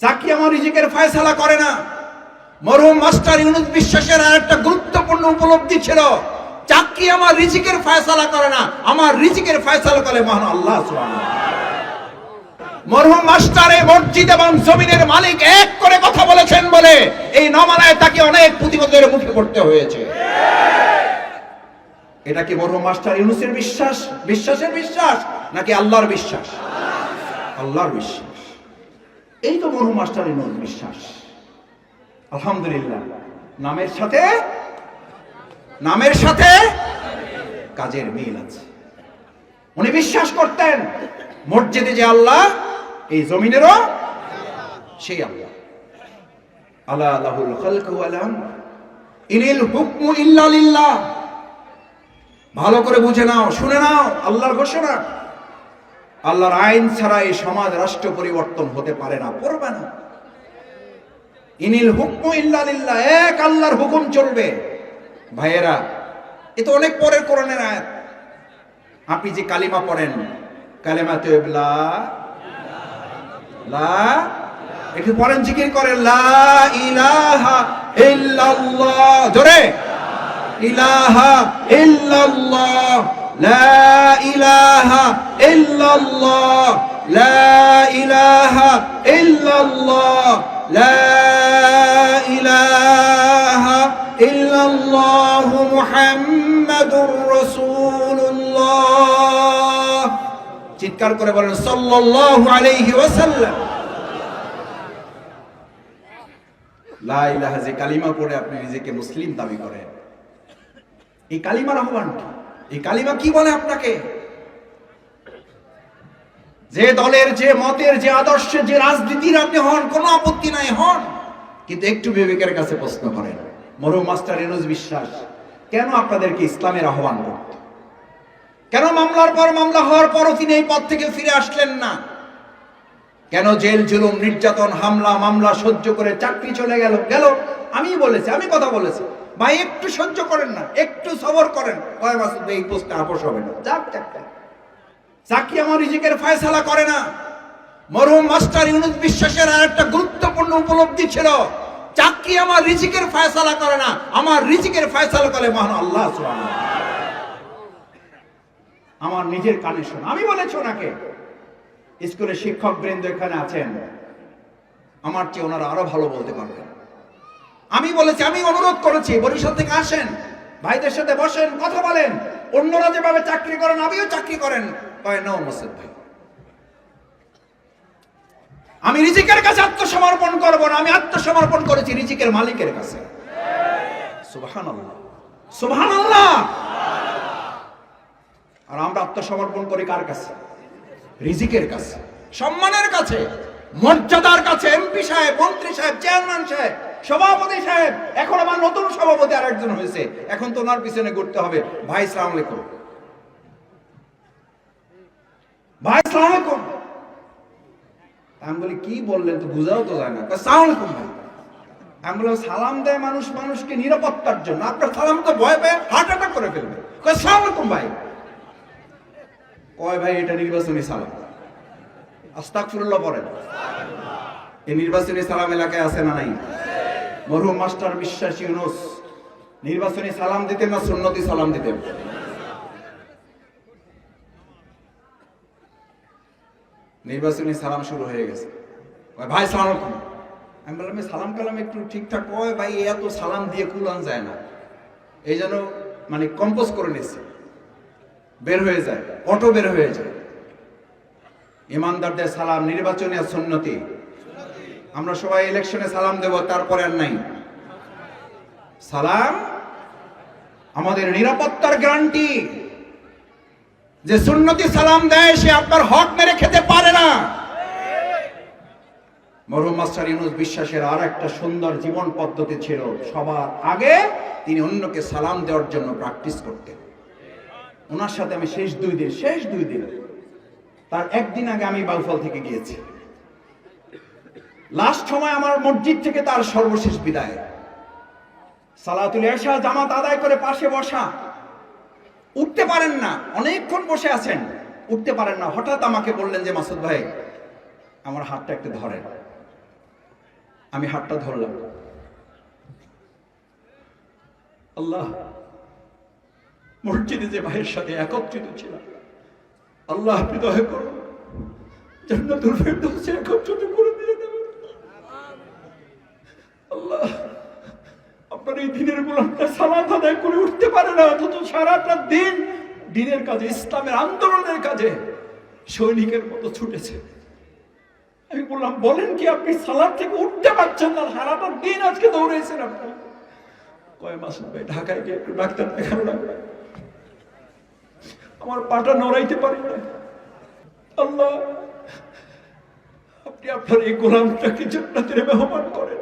চাকরি আমার রিজিকের ফয়সালা করে না। মরহুম মাস্টার ইউনুস বিশ্বাসের আর একটা গুরুত্বপূর্ণ উপলব্ধি ছিল, চাকরি আমার রিজিকের ফয়সালা করে না, আমার রিজিকের ফয়সালা করে মহান আল্লাহ সুবহানাহু ওয়া তাআলা। মরহুম মাস্টার এই মসজিদ এবং জমিনের মালিক এক করে কথা বলেছেন বলে এই নমানায় তাকে অনেক প্রতিবাদের মুখে পড়তে হয়েছে। এটা কি মরহুম মাস্টার ইউনুসের বিশ্বাসের বিশ্বাস নাকি আল্লাহর বিশ্বাস? আল্লাহর বিশ্বাস। এই তো মরহুম মাস্টার ইউনুস বিশ্বাস। আলহামদুলিল্লাহ, নামের সাথে কাজের মিল আছে। উনি বিশ্বাস করতেন মসজিদে যে আল্লাহ, এই জমিনেরও সেই আল্লাহ। আলা লাহুল খালকু ওয়াল আমর ইনিল হুকমু ইল্লা লিল্লাহ। ভালো করে বুঝে নাও, শুনে নাও, আল্লাহর ঘোষণা। আল্লাহর আইন ছাড়া এই সমাজ রাষ্ট্র পরিবর্তন হতে পারে না, পড়বে না। ইনিল হুকমু ইল্লা লিল্লাহ, এক আল্লাহর হুকুম চলবে। ভাইয়েরা, এ তো অনেক পরের কোরআনের আয়াত। আপনি যে কালিমা পড়েন, কালিমা তাইয়্যিবা, লা, একটু পড়েন, জিকির করেন, লা ইলাহা ইল্লাল্লাহ, জোরে, ইলাহা ইল্লাল্লাহ, লা ইলাহা ইল্লাল্লাহ, লা ইলাহা ইল্লাল্লাহ, লা ইলাহা ইল্লাল্লাহ মুহাম্মাদুর রাসূলুল্লাহ। চিৎকার করে বলেন সাল্লাল্লাহু আলাইহি ওয়াসাল্লাম। লা ইলাহা, যে কালিমা পড়ে আপনি নিজেকে মুসলিম দাবি করেন, এই কালিমার আহ্বান কি? এই কালিমা কি বলে আপনাকে? যে দলের, যে মতের, যে আদর্শের, যে রাজনীতির আপনি হন, কোনো আপত্তি নাই, হন, কিন্তু একটু বিবেকের কাছে প্রশ্ন করেন। মরহুম মাস্টার ইউনুস বিশ্বাস কেন আপনাদেরকে ইসলামের আহ্বান করত? কেন মামলার পর মামলা হওয়ার পরও তিনি এই পথ থেকে ফিরে আসলেন না? কেন জেল জুলুম নির্যাতন হামলা মামলা সহ্য করে চাকরি চলে গেল? আমি বলেছি, আমি কথা বলেছি, ভাই একটু সহ্য করেন না, একটু সবর করেন, কয় মাস এই পোস্টে আপোষ হবে না, যাক চাকরি আমার রিজিকের ফয়সালা করে না। মরহুম মাস্টার ইউনুস বিশ্বাসের আর একটা গুরুত্বপূর্ণ উপলব্ধি ছিল, চাকরি আমার রিজিকের ফয়সালা করে না, আমার রিজিকের ফয়সালা করে মহান আল্লাহ সুবহানাহু ওয়া তাআলা। আমার নিজের কানে শোনা, আমি বলেছি ওনাকে। স্কুলের শিক্ষক বৃন্দ এখানে আছেন, আমার চেয়ে ওনারা আরো ভালো বলতে পারবেন। আমি বলেছি, আমি অনুরোধ করেছি, বরিশাল থেকে আসেন, ভাইদের সাথে বসেন, কথা বলেন। অন্যরা যেভাবে চাকরি করেন আমিও চাকরি করেন। কয় না মোসাদ ভাই, আমি রিজিকের কাছে আত্মসমর্পণ করব না, আমি আত্মসমর্পণ করেছি রিজিকের মালিকের কাছে। সুবহানাল্লাহ, সুবহানাল্লাহ। আর আমরা আত্মসমর্পণ করি কার কাছে? রিজিকের কাছে, সম্মানের কাছে, মর্যাদার কাছে। এমপি সাহেব, মন্ত্রী সাহেব, চেয়ারম্যান সাহেব, সভাপতি সাহেব, এখন আমার নতুন সভাপতি আর একজন হয়েছে, এখন তো ওনার পিছনে ঘুরতে হবে। ভাই আসসালামু আলাইকুম, ভাই আসসালামু আলাইকুম। আমি বলি কি বললেন, তো বুঝাও তো যায় না। আসসালামু আলাইকুম ভাই। আমি বললাম সালাম দেয় মানুষ মানুষকে নিরাপত্তার জন্য, আপনার সালাম তো ভয় পেয়ে হার্ট অ্যাটাক করে ফেলবে। আসসালামু আলাইকুম ভাই। কয় ভাই এটা নির্বাচনী সালাম, আস্তাগফিরুল্লাহ পড়েন। এই নির্বাচনী সালাম এলাকায় আছে না নাই? মরহুম মাস্টার বিশ্বাস ইউনুস নির্বাচনী সালাম দিতেন না সুন্নতি সালাম দিতেন? নির্বাচনী সালাম শুরু হয়ে গেছে। ভাই সালাম আলাইকুম। আমি বললাম সালাম কালাম একটু ঠিকঠাক কয় ভাই, এত সালাম দিয়ে কুলান যায় না, এই জন্য মানে কম্পোজ করে নিচ্ছে, বের হয়ে যায়, অটো বের হয়ে যায়। ইমানদারদের সালাম নির্বাচনী আর সুন্নতি। আমরা সবাই ইলেকশনে সালাম দেব, তারপরে আর নাই। সালাম আমাদের নিরাপত্তার গ্যারান্টি। যে সুন্নতি সালাম দেয় সে আপনার হক মেরে খেতে পারে না। মরহুম মাস্টার ইউনুস বিশ্বাসের আর একটা সুন্দর জীবন পদ্ধতি ছিল, সবার আগে তিনি অন্যকে সালাম দেওয়ার জন্য প্র্যাকটিস করতেন। ওনার সাথে আমি শেষ দুই দিন তার একদিন আগে আমি বাউফল থেকে গিয়েছি। লাস্ট সময় আমার মসজিদ থেকে তার সর্বশেষ বিদায়। সালাতুল ইশা জামাত আদায় করে পাশে বসা, উঠতে পারেন না, অনেকক্ষণ বসে আছেন, উঠতে পারেন না। হঠাৎ আমাকে বললেন যে মাসুদ ভাই আমার হাতটা একটু ধরেন। আমি হাতটা ধরলাম, আল্লাহ মসজিদে যে ভাইয়ের সাথে একত্রিত ছিলাম, আল্লাহ আপনি দয়া করুন জান্নাতুল ফেরদৌসে একত্রিত করে দিয়ে দেবেন। আল্লাহ আপনার এই দিনের গোলামটা সালাত আদায় করে উঠতে পারে না, অথচ সারাটা দিন দিনের কাজে, ইসলামের আন্দোলনের কাজে সৈনিকের মতো ছুটেছে। আমি বললাম বলেন কি, আপনি সালাত থেকে উঠতে পারছেন না, সারাটা দিন আজকে দৌড়েছেন আপনি। কয় মাসুদ ভাই ঢাকায় গিয়ে একটু ডাক্তার দেখানো লাগবে, আমার পাটা নড়াইতে পারি না। আল্লাহ আপনি আপনার এই গোলামটাকে জান্নাতের মেহমান করেন।